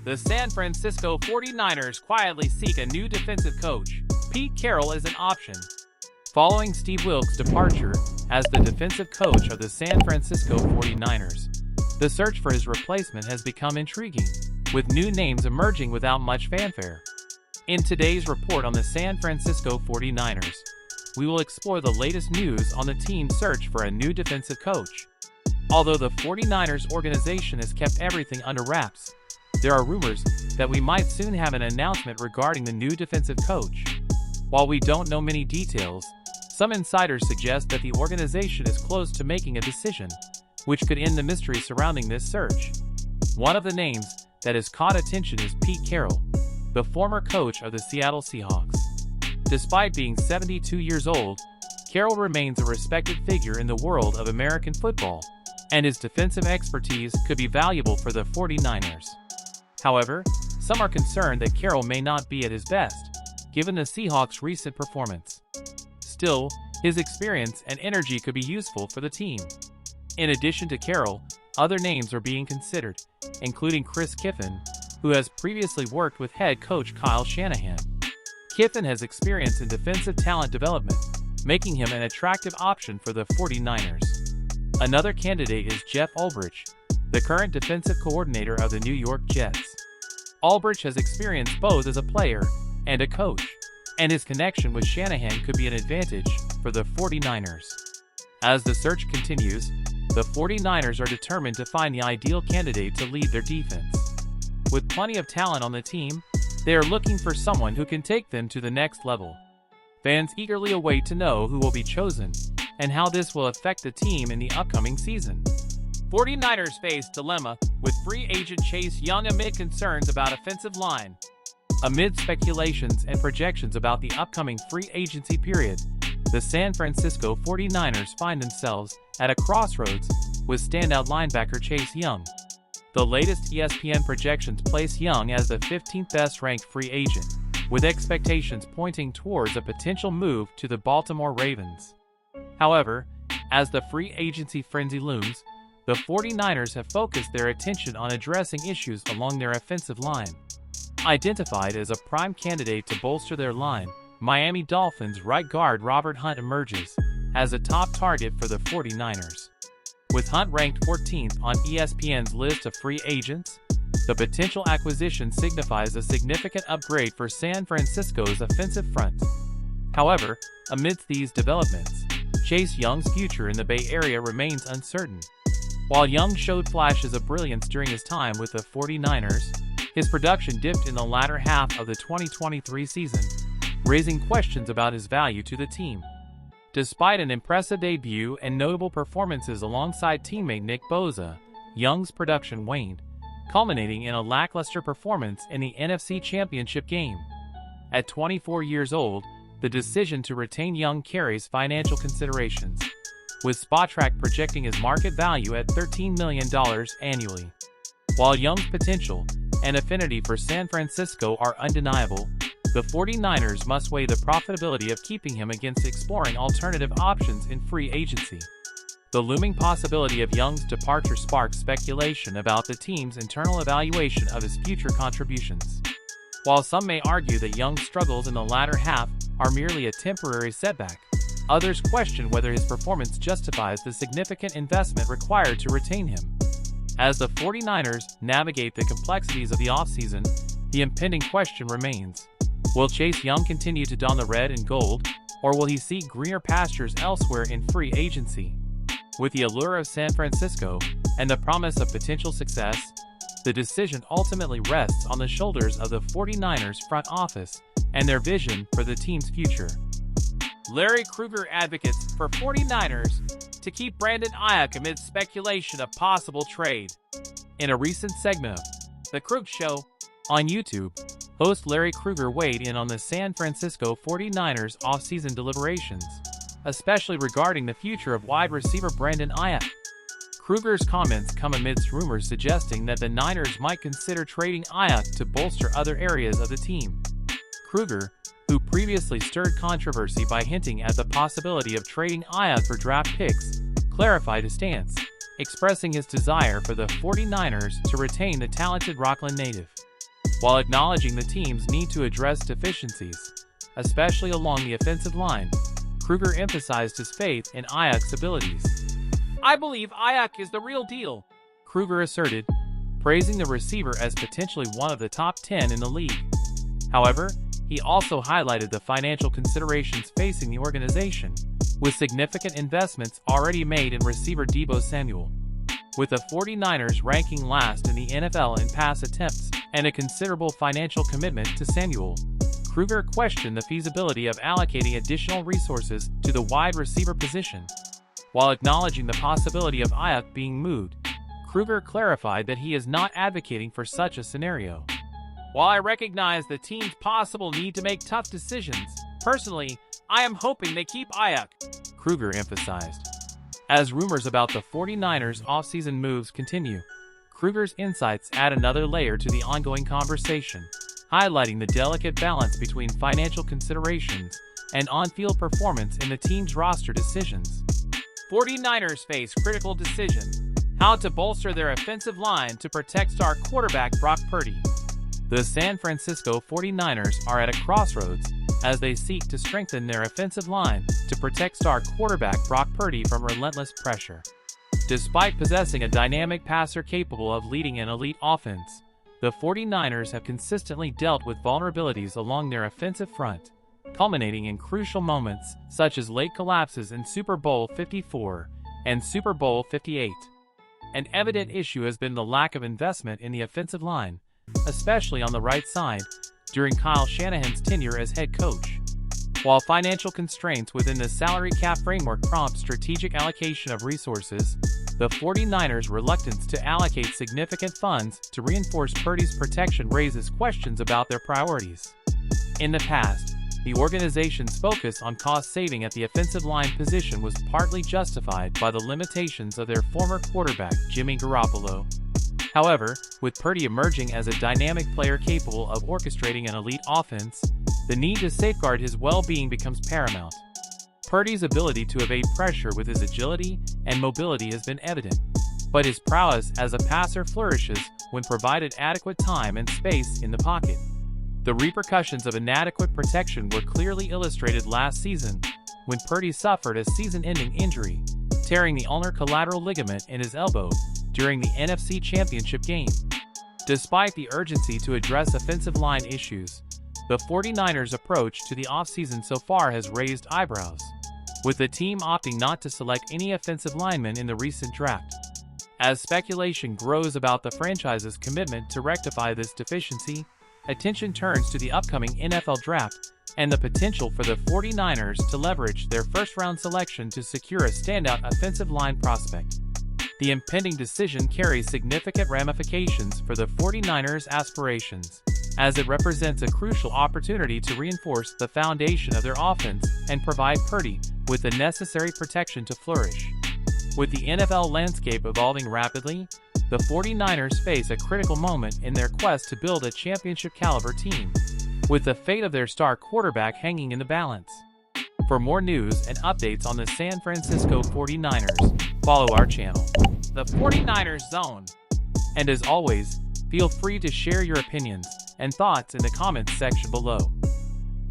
The San Francisco 49ers quietly seek a new defensive coach. Pete Carroll is an option. Following Steve Wilks' departure as the defensive coach of the San Francisco 49ers, the search for his replacement has become intriguing, with new names emerging without much fanfare. In today's report on the San Francisco 49ers, we will explore the latest news on the team's search for a new defensive coach. Although the 49ers organization has kept everything under wraps, there are rumors that we might soon have an announcement regarding the new defensive coach. While we don't know many details, some insiders suggest that the organization is close to making a decision, which could end the mystery surrounding this search. One of the names that has caught attention is Pete Carroll, the former coach of the Seattle Seahawks. Despite being 72 years old, Carroll remains a respected figure in the world of American football, and his defensive expertise could be valuable for the 49ers. However, some are concerned that Carroll may not be at his best, given the Seahawks' recent performance. Still, his experience and energy could be useful for the team. In addition to Carroll, other names are being considered, including Chris Kiffin, who has previously worked with head coach Kyle Shanahan. Kiffin has experience in defensive talent development, making him an attractive option for the 49ers. Another candidate is Jeff Ulbrich, the current defensive coordinator of the New York Jets. Ulbrich has experience both as a player and a coach, and his connection with Shanahan could be an advantage for the 49ers. As the search continues, the 49ers are determined to find the ideal candidate to lead their defense. With plenty of talent on the team, they are looking for someone who can take them to the next level. Fans eagerly await to know who will be chosen and how this will affect the team in the upcoming season. 49ers face dilemma with free agent Chase Young amid concerns about offensive line. Amid speculations and projections about the upcoming free agency period, the San Francisco 49ers find themselves at a crossroads with standout linebacker Chase Young. The latest ESPN projections place Young as the 15th best-ranked free agent, with expectations pointing towards a potential move to the Baltimore Ravens. However, as the free agency frenzy looms, the 49ers have focused their attention on addressing issues along their offensive line. Identified as a prime candidate to bolster their line, Miami Dolphins right guard Robert Hunt emerges as a top target for the 49ers. With Hunt ranked 14th on ESPN's list of free agents, the potential acquisition signifies a significant upgrade for San Francisco's offensive front. However, amidst these developments, Chase Young's future in the Bay Area remains uncertain. While Young showed flashes of brilliance during his time with the 49ers, his production dipped in the latter half of the 2023 season, raising questions about his value to the team. Despite an impressive debut and notable performances alongside teammate Nick Bosa, Young's production waned, culminating in a lackluster performance in the NFC Championship game. At 24 years old, the decision to retain Young carries financial considerations, with Spotrac projecting his market value at $13 million annually. While Young's potential and affinity for San Francisco are undeniable, the 49ers must weigh the profitability of keeping him against exploring alternative options in free agency. The looming possibility of Young's departure sparks speculation about the team's internal evaluation of his future contributions. While some may argue that Young's struggles in the latter half are merely a temporary setback, others question whether his performance justifies the significant investment required to retain him. As the 49ers navigate the complexities of the offseason, the impending question remains: will Chase Young continue to don the red and gold, or will he seek greener pastures elsewhere in free agency? With the allure of San Francisco and the promise of potential success, the decision ultimately rests on the shoulders of the 49ers front office and their vision for the team's future. Larry Krueger advocates for 49ers to keep Brandon Ayuk amid speculation of possible trade. In a recent segment of The Krug Show on YouTube, host Larry Krueger weighed in on the San Francisco 49ers offseason deliberations, especially regarding the future of wide receiver Brandon Ayuk. Krueger's comments come amidst rumors suggesting that the Niners might consider trading Ayuk to bolster other areas of the team. Krueger, who previously stirred controversy by hinting at the possibility of trading Ayuk for draft picks, clarified his stance, expressing his desire for the 49ers to retain the talented Rockland native. While acknowledging the team's need to address deficiencies, especially along the offensive line, Kruger emphasized his faith in Ayuk's abilities. "I believe Ayuk is the real deal," Kruger asserted, praising the receiver as potentially one of the top 10 in the league. However, he also highlighted the financial considerations facing the organization, with significant investments already made in receiver Deebo Samuel. With the 49ers ranking last in the NFL in pass attempts and a considerable financial commitment to Samuel, Kruger questioned the feasibility of allocating additional resources to the wide receiver position. While acknowledging the possibility of Ayuk being moved, Kruger clarified that he is not advocating for such a scenario. "While I recognize the team's possible need to make tough decisions, personally, I am hoping they keep Ayuk," Kruger emphasized. As rumors about the 49ers' offseason moves continue, Kruger's insights add another layer to the ongoing conversation, highlighting the delicate balance between financial considerations and on-field performance in the team's roster decisions. 49ers face critical decision: how to bolster their offensive line to protect star quarterback Brock Purdy. The San Francisco 49ers are at a crossroads as they seek to strengthen their offensive line to protect star quarterback Brock Purdy from relentless pressure. Despite possessing a dynamic passer capable of leading an elite offense, the 49ers have consistently dealt with vulnerabilities along their offensive front, culminating in crucial moments such as late collapses in Super Bowl 54 and Super Bowl 58. An evident issue has been the lack of investment in the offensive line, especially on the right side, during Kyle Shanahan's tenure as head coach. While financial constraints within the salary cap framework prompt strategic allocation of resources, the 49ers' reluctance to allocate significant funds to reinforce Purdy's protection raises questions about their priorities. In the past, the organization's focus on cost saving at the offensive line position was partly justified by the limitations of their former quarterback Jimmy Garoppolo. However, with Purdy emerging as a dynamic player capable of orchestrating an elite offense, the need to safeguard his well-being becomes paramount. Purdy's ability to evade pressure with his agility and mobility has been evident, but his prowess as a passer flourishes when provided adequate time and space in the pocket. The repercussions of inadequate protection were clearly illustrated last season when Purdy suffered a season-ending injury, tearing the ulnar collateral ligament in his elbow during the NFC Championship game. Despite the urgency to address offensive line issues, the 49ers' approach to the offseason so far has raised eyebrows, with the team opting not to select any offensive linemen in the recent draft. As speculation grows about the franchise's commitment to rectify this deficiency, attention turns to the upcoming NFL draft and the potential for the 49ers to leverage their first-round selection to secure a standout offensive line prospect. The impending decision carries significant ramifications for the 49ers' aspirations, as it represents a crucial opportunity to reinforce the foundation of their offense and provide Purdy with the necessary protection to flourish. With the NFL landscape evolving rapidly, the 49ers face a critical moment in their quest to build a championship-caliber team, with the fate of their star quarterback hanging in the balance. For more news and updates on the San Francisco 49ers, follow our channel, The 49ers Zone. And as always, feel free to share your opinions and thoughts in the comments section below.